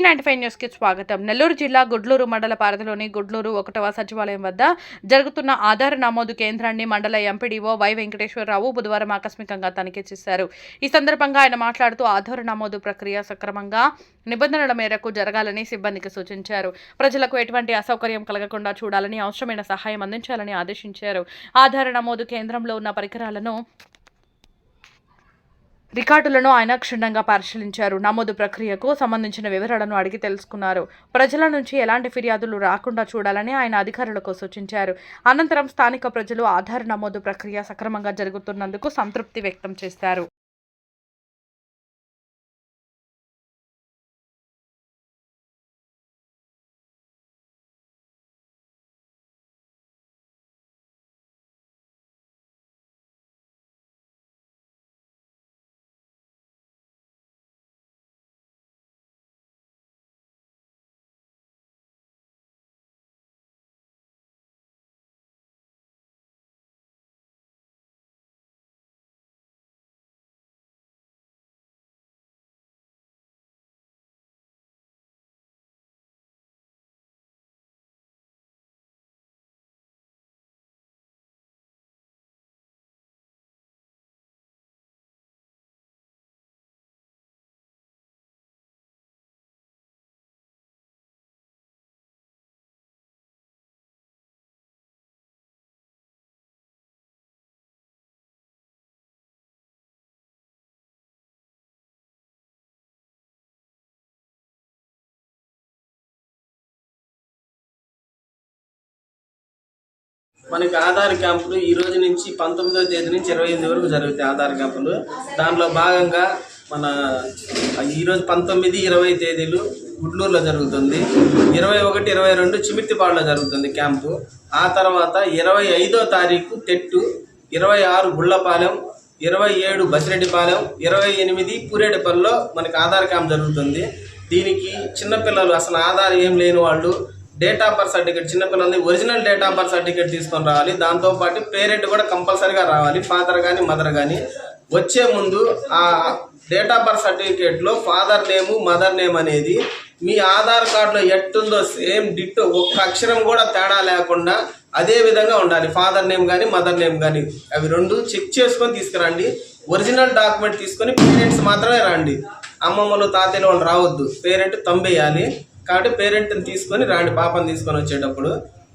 K95 news కి స్వాగతం. నెల్లూరు జిల్లా గుడ్లూరు మండల పరిధిలోని గుడ్లూరు 1వ సచివాలయం వద్ద జరుగుతున్న ఆధార్ నమోదు కేంద్రాన్ని మండల ఎంపీడీఓ వై వెంకటేశ్వరరావు బుధవారం ఆకస్మికంగా తనిఖీ చేశారు. ఈ సందర్భంగా ఆయన మాట్లాడుతూ ఆధార్ నమోదు ప్రక్రియ సక్రమంగా నిబంధనల మేరకు జరగాలని సిబ్బందికి సూచించారు. ప్రజలకు ఎటువంటి అసౌకర్యం కలగకుండా చూడాలని, అవసరమైన సహాయం అందించాలని ఆదేశించారు. ఆధార్ నమోదు కేంద్రంలో ఉన్న పరికరాలను రికార్డులను ఆయన క్షుణ్ణంగా పరిశీలించారు. నమోదు ప్రక్రియకు సంబంధించిన వివరాలను అడిగి తెలుసుకున్నారు. ప్రజల నుంచి ఎలాంటి ఫిర్యాదులు రాకుండా చూడాలని ఆయన అధికారులకు సూచించారు. అనంతరం స్థానిక ప్రజలు ఆధార్ నమోదు ప్రక్రియ సక్రమంగా జరుగుతున్నందుకు సంతృప్తి వ్యక్తం చేశారు. మనకి ఆధార్ క్యాంపులు ఈ రోజు నుంచి 19వ తేదీ నుంచి 28 వరకు జరుగుతాయి. ఆధార్ క్యాంపులు దానిలో భాగంగా మన ఈరోజు 19, 20 తేదీలు గుడ్లూరులో జరుగుతుంది. 21, 22 చిమిర్తిపాడులో జరుగుతుంది క్యాంపు. ఆ తర్వాత 25వ తారీఖు తెట్టు, 26 గుళ్ళపాలెం, 27 బసిరెడ్డిపాలెం, 28 పూరేడుపల్లిలో మనకి ఆధార్ క్యాంప్ జరుగుతుంది. దీనికి చిన్నపిల్లలు అసలు ఆధార్ ఏం లేని వాళ్ళు డేట్ ఆఫ్ బర్త్ సర్టిఫికేట్, చిన్నపిల్లలది original date of birth certificate తీసుకొని రావాలి. దాంతోపాటు పేరెంట్ కూడా కంపల్సరీగా రావాలి, ఫాదర్ కానీ మదర్ కానీ. వచ్చే ముందు ఆ డేట్ ఆఫ్ బర్త్ సర్టిఫికేట్లో ఫాదర్ నేము, మదర్ నేమ్ అనేది మీ ఆధార్ కార్డులో ఎట్టుందో సేమ్ డిట్టో, ఒక్క అక్షరం కూడా తేడా లేకుండా అదే విధంగా ఉండాలి. ఫాదర్ నేమ్ కానీ మదర్ నేమ్ కానీ అవి రెండు చెక్ చేసుకొని తీసుకురండి. ఒరిజినల్ డాక్యుమెంట్ తీసుకొని పేరెంట్స్ మాత్రమే రండి. అమ్మమ్మలు తాతయ్యలు వాళ్ళు రావద్దు. పేరెంట్ తంబేయాలి. కాబట్టి పేరెంట్ని తీసుకొని రాండి పాపని తీసుకొని వచ్చేటప్పుడు.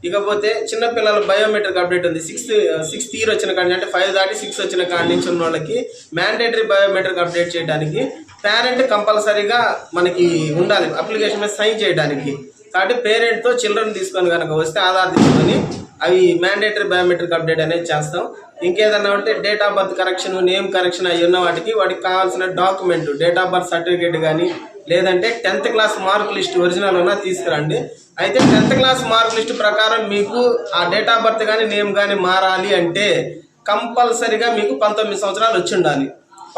ఇకపోతే చిన్నపిల్లల బయోమెట్రిక్ అప్డేట్ ఉంది. సిక్స్త్ ఇయర్ వచ్చిన కాడి అంటే 5 దాటి 6 వచ్చిన కాడి నుంచి ఉన్న వాళ్ళకి మ్యాండేటరీ బయోమెట్రిక్ అప్డేట్ చేయడానికి పేరెంట్ కంపల్సరీగా మనకి ఉండాలి అప్లికేషన్ మీద సైన్ చేయడానికి. కాబట్టి పేరెంట్తో చిల్డ్రన్ తీసుకొని కనుక వస్తే ఆధార్ తీసుకొని అవి మ్యాండేటరీ బయోమెట్రిక్ అప్డేట్ అనేది చేస్తాం. ఇంకేదన్నా ఉంటే date of birth correction, name correction అవి ఉన్న వాటికి కావాల్సిన document date of birth certificate కానీ లేదంటే 10th class mark list original ఉన్నా తీసుకురండి. అయితే 10th క్లాస్ మార్క్ లిస్ట్ ప్రకారం మీకు ఆ డేట్ ఆఫ్ బర్త్ కానీ నేమ్ కానీ మారాలి అంటే కంపల్సరీగా మీకు 19 సంవత్సరాలు వచ్చి ఉండాలి.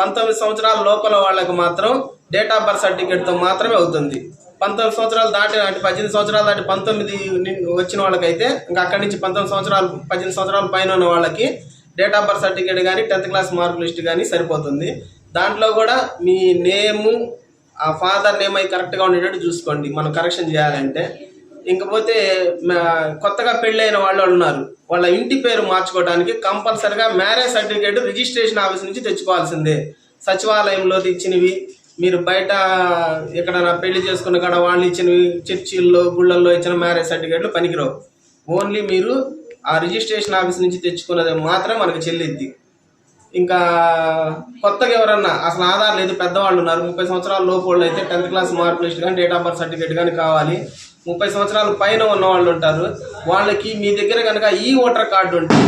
19 సంవత్సరాల లోపల వాళ్ళకి మాత్రం డేట్ ఆఫ్ బర్త్ సర్టిఫికేట్తో మాత్రమే అవుతుంది. 19 సంవత్సరాలు దాటి అంటే 18 సంవత్సరాలు దాటి 19 వచ్చిన వాళ్ళకైతే ఇంకా అక్కడి నుంచి 19 సంవత్సరాలు 18 సంవత్సరాల పైన ఉన్న వాళ్ళకి డేట్ ఆఫ్ బర్త్ సర్టిఫికేట్ కానీ 10th క్లాస్ మార్క్ లిస్ట్ కానీ సరిపోతుంది. దాంట్లో కూడా మీ నేము, ఆ ఫాదర్ నేమ్ అవి కరెక్ట్గా ఉండేటట్టు చూసుకోండి మనం కరెక్షన్ చేయాలంటే. ఇంకపోతే కొత్తగా పెళ్ళైన వాళ్ళు ఉన్నారు, వాళ్ళ ఇంటి పేరు మార్చుకోవడానికి కంపల్సరీగా మ్యారేజ్ సర్టిఫికేట్ రిజిస్ట్రేషన్ ఆఫీస్ నుంచి తెచ్చుకోవాల్సిందే. సచివాలయంలో ఇచ్చినవి, మీరు బయట ఎక్కడైనా పెళ్లి చేసుకున్న కాడ వాళ్ళు ఇచ్చినవి, చర్చిల్లో గుళ్ళల్లో ఇచ్చిన మ్యారేజ్ సర్టిఫికేట్లు పనికిరావు. ఓన్లీ మీరు ఆ రిజిస్ట్రేషన్ ఆఫీస్ నుంచి తెచ్చుకున్నది మాత్రం మనకు చెల్లిద్ది. ఇంకా కొత్తగా ఎవరన్నా అసలు ఆధార్ లేదు పెద్దవాళ్ళు ఉన్నారు, 30 సంవత్సరాల లోపు వాళ్ళు అయితే 10th క్లాస్ మార్క్ లిస్ట్ కానీ డేట్ ఆఫ్ బర్త్ సర్టిఫికేట్ కానీ కావాలి. 30 సంవత్సరాల పైన ఉన్న వాళ్ళు ఉంటారు, వాళ్ళకి మీ దగ్గర కనుక ఈ ఓటర్ కార్డు ఉంటే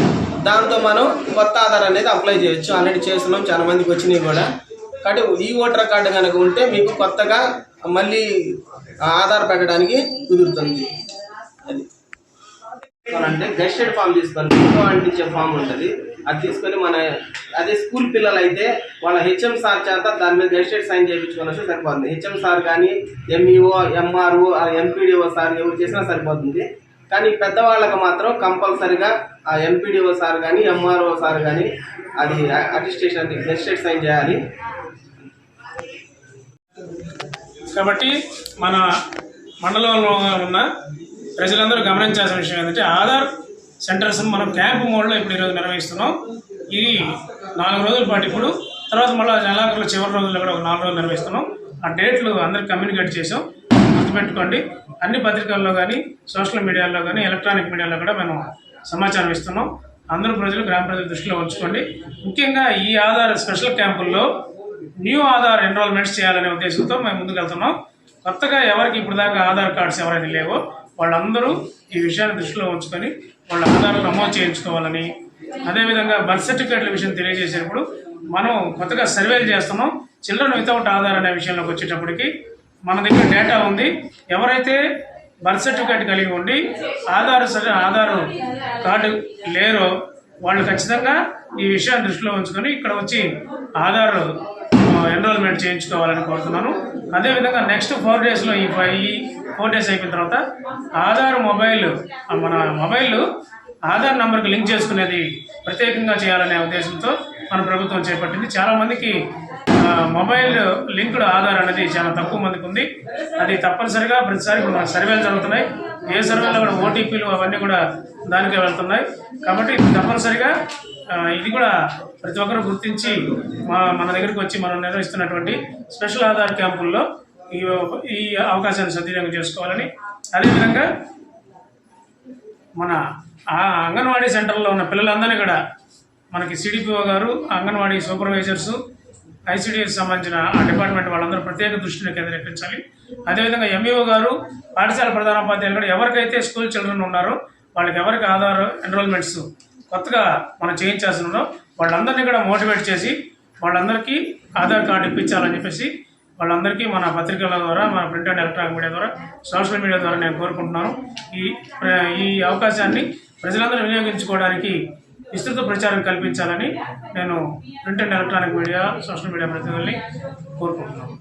దాంతో మనం కొత్త ఆధార్ అనేది అప్లై చేయొచ్చు. ఆల్రెడీ చేస్తున్నాం, చాలా మందికి వచ్చినాయి కూడా. కాబట్టి ఈ ఓటర్ కార్డు కనుక ఉంటే మీకు కొత్తగా మళ్ళీ ఆధార్ పెట్టడానికి కుదురుతుంది. అది అంటే గెస్టెడ్ ఫామ్ తీసుకోవాలి, అంటించే ఫామ్ ఉంటుంది, అది తీసుకొని అదే స్కూల్ పిల్లలు అయితే వాళ్ళ హెచ్ఎం సార్ చేత దాని మీద గెస్టెడ్ సైన్ చేయించుకొని వస్తే సరిపోతుంది. హెచ్ఎం సార్ కానీ ఎంఈఓ, ఎంఆర్ఓ, ఎంపీడీఓ సార్ ఎవరు చేసినా సరిపోతుంది. కానీ పెద్దవాళ్ళకి మాత్రం కంపల్సరీగా ఆ ఎంపీడీఓ సార్ కానీ ఎంఆర్ఓ సార్ కానీ అది అటెస్టేషన్ అంటే గెస్టెడ్ సైన్ చేయాలి. కాబట్టి మన మండలంలో ఉన్న ప్రజలందరూ గమనించాల్సిన విషయం ఏంటంటే ఆధార్ సెంటర్స్ మనం క్యాంపు మోడ్లో ఇప్పుడు ఈరోజు నిర్వహిస్తున్నాం. ఇది 4 రోజుల పాటు ఇప్పుడు, తర్వాత మళ్ళీ నెలాఖరులో చివరి రోజుల్లో కూడా ఒక 4 రోజులు నిర్వహిస్తున్నాం. ఆ డేట్లు అందరికి కమ్యూనికేట్ చేసాం. గుర్తుపెట్టుకోండి, అన్ని పత్రికల్లో కానీ, సోషల్ మీడియాలో కానీ, ఎలక్ట్రానిక్ మీడియాలో కూడా మేము సమాచారం ఇస్తున్నాం. అందరూ ప్రజలు, గ్రామ ప్రజలు దృష్టిలో ఉంచుకోండి. ముఖ్యంగా ఈ ఆధార్ స్పెషల్ క్యాంపుల్లో న్యూ ఆధార్ ఎన్రోల్మెంట్స్ చేయాలనే ఉద్దేశంతో మేము ముందుకు వెళ్తున్నాం. కొత్తగా ఎవరికి ఇప్పుడు దాకా ఆధార్ కార్డ్స్ ఎవరైతే లేవో వాళ్ళందరూ ఈ విషయాన్ని దృష్టిలో ఉంచుకొని వాళ్ళ ఆధార్ నమోదు చేయించుకోవాలని, అదేవిధంగా బర్త్ సర్టిఫికేట్ల విషయం తెలియజేసేటప్పుడు మనం కొత్తగా సర్వేలు చేస్తున్నాం. చిల్డ్రన్ వితౌట్ ఆధార్ అనే విషయంలోకి వచ్చేటప్పటికి మన దగ్గర డేటా ఉంది. ఎవరైతే బర్త్ సర్టిఫికేట్ కలిగి ఉండి ఆధార్ కార్డు లేరో వాళ్ళు ఖచ్చితంగా ఈ విషయాన్ని దృష్టిలో ఉంచుకొని ఇక్కడ వచ్చి ఆధార్ ఎన్రోల్మెంట్ చేయించుకోవాలని కోరుతున్నాను. అదేవిధంగా నెక్స్ట్ 4 డేస్లో ఈ 4 డేస్ అయిపోయిన తర్వాత ఆధార్ మన మొబైల్ ఆధార్ నెంబర్కి లింక్ చేసుకునేది ప్రత్యేకంగా చేయాలనే ఉద్దేశంతో మన ప్రభుత్వం చేపట్టింది. చాలామందికి మొబైల్ లింక్డ్ ఆధార్ అనేది చాలా తక్కువ మందికి ఉంది. అది తప్పనిసరిగా ప్రతిసారి ఇప్పుడు మన సర్వేలు జరుగుతున్నాయి. ఏ సర్వేలో కూడా ఓటీపీలు అవన్నీ కూడా దానికే వెళ్తున్నాయి. కాబట్టి తప్పనిసరిగా ఇది కూడా ప్రతి ఒక్కరు గుర్తించి మన దగ్గరికి వచ్చి మనం నిర్వహిస్తున్నటువంటి స్పెషల్ ఆధార్ క్యాంపుల్లో ఈ అవకాశాన్ని సద్వినియోగం చేసుకోవాలని, అదేవిధంగా మన అంగన్వాడీ సెంటర్లో ఉన్న పిల్లలందరినీ కూడా మనకి సిడిపిఓ గారు, అంగన్వాడీ సూపర్వైజర్సు, ఐసిడిఎస్ సంబంధించిన ఆ డిపార్ట్మెంట్ వాళ్ళందరూ ప్రత్యేక దృష్టిని కేంద్రీకరించాలి. అదేవిధంగా ఎంఈఓ గారు, పాఠశాల ప్రధానోపాధ్యాయులు కూడా ఎవరికైతే స్కూల్ చిల్డ్రన్ ఉన్నారో వాళ్ళకి ఎవరికి ఆధార్ ఎన్రోల్మెంట్స్ కొత్తగా మనం చేయించాల్సి ఉన్నాం వాళ్ళందరినీ కూడా మోటివేట్ చేసి వాళ్ళందరికీ ఆధార్ కార్డు ఇప్పించాలని చెప్పేసి వాళ్ళందరికీ మన పత్రికల ద్వారా, మన ప్రింట్ అండ్ ఎలక్ట్రానిక్ మీడియా ద్వారా, సోషల్ మీడియా ద్వారా నేను కోరుకుంటున్నాను. ఈ అవకాశాన్ని ప్రజలందరూ వినియోగించుకోవడానికి విస్తృత ప్రచారం కల్పించాలని నేను print and electronic media, social media ప్రతినిధుల్ని కోరుకుంటున్నాను.